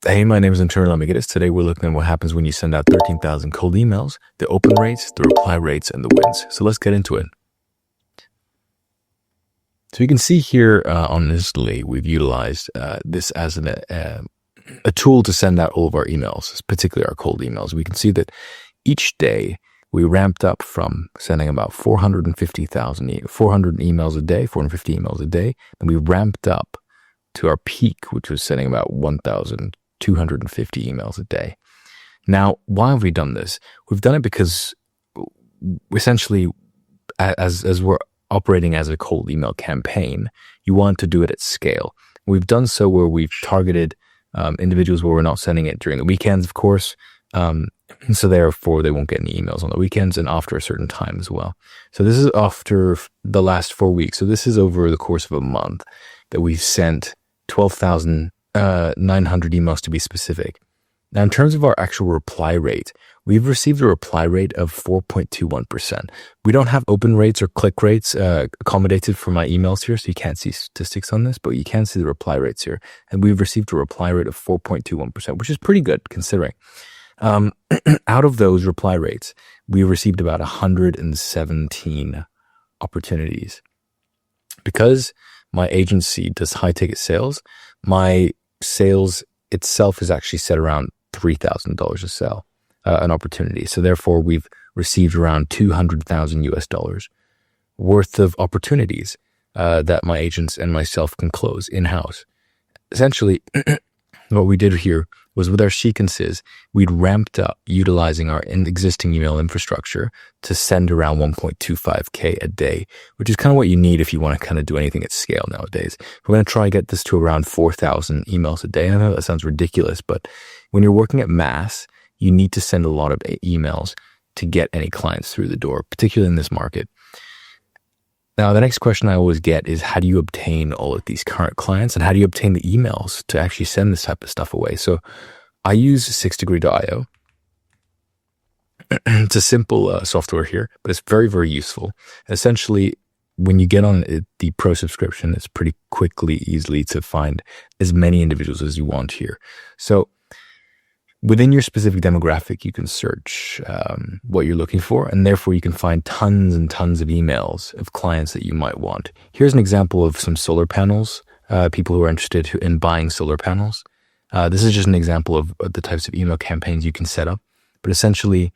Hey, my name is Antonio. Let me get this. Today we're looking at what happens when you send out 13,000 cold emails, the open rates, the reply rates, and the wins. So let's get into it. So you can see here on Instantly, we've utilized this as a tool to send out all of our emails, particularly our cold emails. We can see that each day we ramped up from sending about 400 emails a day, 450 emails a day, and we ramped up to our peak, which was sending about 1,250 emails a day. Now, why have we done this? We've done it because essentially, as we're operating as a cold email campaign, you want to do it at scale. We've done so where we've targeted individuals where we're not sending it during the weekends, of course. So therefore, they won't get any emails on the weekends and after a certain time as well. So this is after the last 4 weeks. So this is over the course of a month that we've sent 12,900 emails to be specific. Now, in terms of our actual reply rate, we've received a reply rate of 4.21%. We don't have open rates or click rates accommodated for my emails here, so you can't see statistics on this, but you can see the reply rates here. And we've received a reply rate of 4.21%, which is pretty good considering. Out of those reply rates, we received about 117 opportunities. Because my agency does high ticket sales, my sales itself is actually set around $3,000 a sell, an opportunity. So therefore, we've received around 200,000 US dollars worth of opportunities that my agents and myself can close in-house. Essentially, what we did here was with our sequences, we'd ramped up utilizing our existing email infrastructure to send around 1.25K a day, which is kind of what you need if you want to kind of do anything at scale nowadays. We're going to try and get this to around 4,000 emails a day. I know that sounds ridiculous, but when you're working at mass, you need to send a lot of emails to get any clients through the door, particularly in this market. Now, the next question I always get is, how do you obtain all of these current clients and how do you obtain the emails to actually send this type of stuff away? So I use 6degree.io. It's a simple software here, but it's very, very useful. Essentially, when you get on the pro subscription, it's pretty easily to find as many individuals as you want here. So within your specific demographic, you can search what you're looking for, and therefore you can find tons and tons of emails of clients that you might want. Here's an example of some solar panels, people who are interested in buying solar panels. This is just an example of the types of email campaigns you can set up, but essentially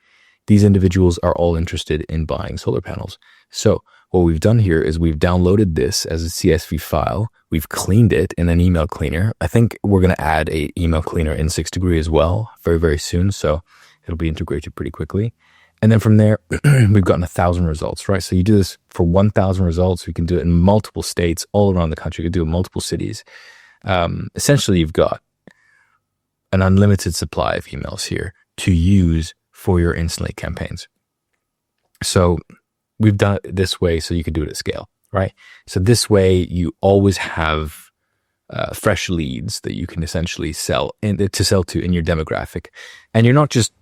these individuals are all interested in buying solar panels. So what we've done here is we've downloaded this as a CSV file. We've cleaned it in an email cleaner. I think we're going to add a email cleaner in 6degree as well very, very soon. So it'll be integrated pretty quickly. And then from there, we've gotten 1,000 results, right? So you do this for 1,000 results. We can do it in multiple states all around the country. You can do it in multiple cities. Essentially, you've got an unlimited supply of emails here to use for your Instantly campaigns. So we've done it this way so you can do it at scale, right? So this way you always have fresh leads that you can essentially sell to in your demographic. And you're not just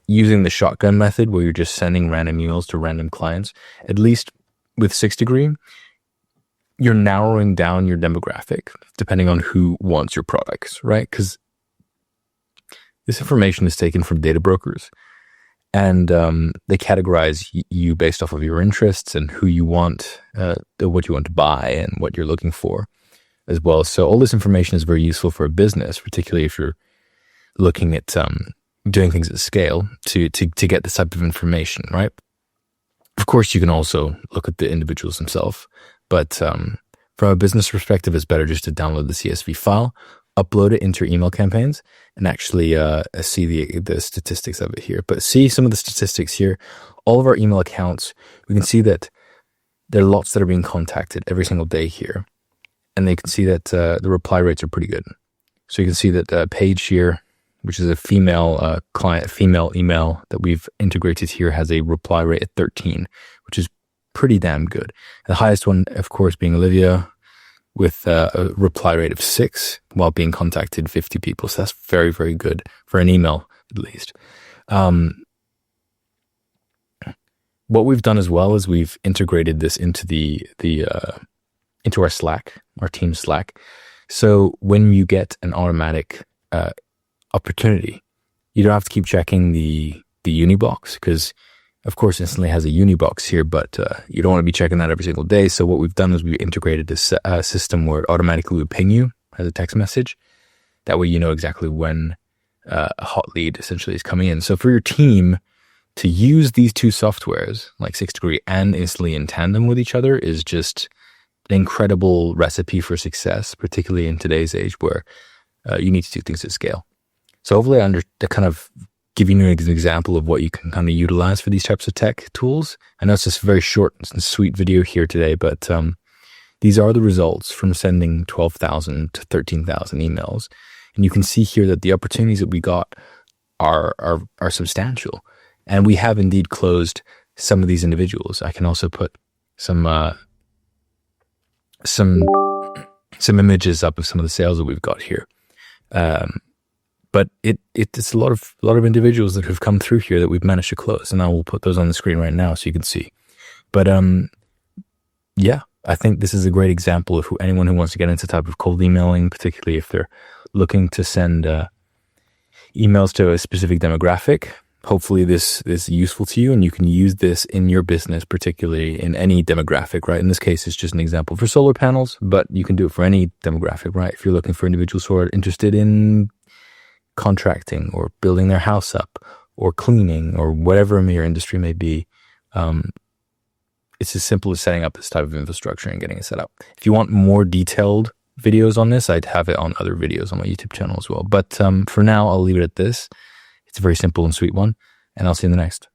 using the shotgun method where you're just sending random emails to random clients. At least with 6degree, you're narrowing down your demographic depending on who wants your products, right? Because this information is taken from data brokers. And they categorize you based off of your interests and who you want, what you want to buy and what you're looking for as well. So all this information is very useful for a business, particularly if you're looking at doing things at scale to get this type of information, right? Of course, you can also look at the individuals themselves, but from a business perspective, it's better just to download the CSV file, upload it into your email campaigns, and actually see the statistics of it here. But see some of the statistics here. All of our email accounts, we can see that there are lots that are being contacted every single day here. And they can see that the reply rates are pretty good. So you can see that Paige here, which is a female client, female email that we've integrated here, has a reply rate at 13, which is pretty damn good. The highest one, of course, being Olivia, with a reply rate of 6 while being contacted 50 people. So that's very, very good for an email, at least. What we've done as well is we've integrated this into into our Slack, our team Slack. So when you get an automatic opportunity. You don't have to keep checking the Unibox, because of course Instantly has a Unibox here, but you don't want to be checking that every single day. So what we've done is we've integrated this system where it automatically would ping you as a text message. That way you know exactly when a hot lead essentially is coming in. So for your team to use these two softwares, like 6 Degree and Instantly in tandem with each other, is just an incredible recipe for success, particularly in today's age where you need to do things at scale. So hopefully I kind of giving you an example of what you can kind of utilize for these types of tech tools. I know it's just a very short and sweet video here today, but these are the results from sending 12,000 to 13,000 emails. And you can see here that the opportunities that we got are substantial. And we have indeed closed some of these individuals. I can also put some images up of some of the sales that we've got here. But it's a lot of individuals that have come through here that we've managed to close, and I will put those on the screen right now so you can see. But yeah, I think this is a great example of anyone who wants to get into type of cold emailing, particularly if they're looking to send emails to a specific demographic. Hopefully this is useful to you, and you can use this in your business, particularly in any demographic, right? In this case, it's just an example for solar panels, but you can do it for any demographic, right? If you're looking for individuals who are interested in contracting or building their house up or cleaning or whatever your industry may be, it's as simple as setting up this type of infrastructure and getting it set up. If you want more detailed videos on this, I'd have it on other videos on my YouTube channel as well. But for now, I'll leave it at this. It's a very simple and sweet one, and I'll see you in the next.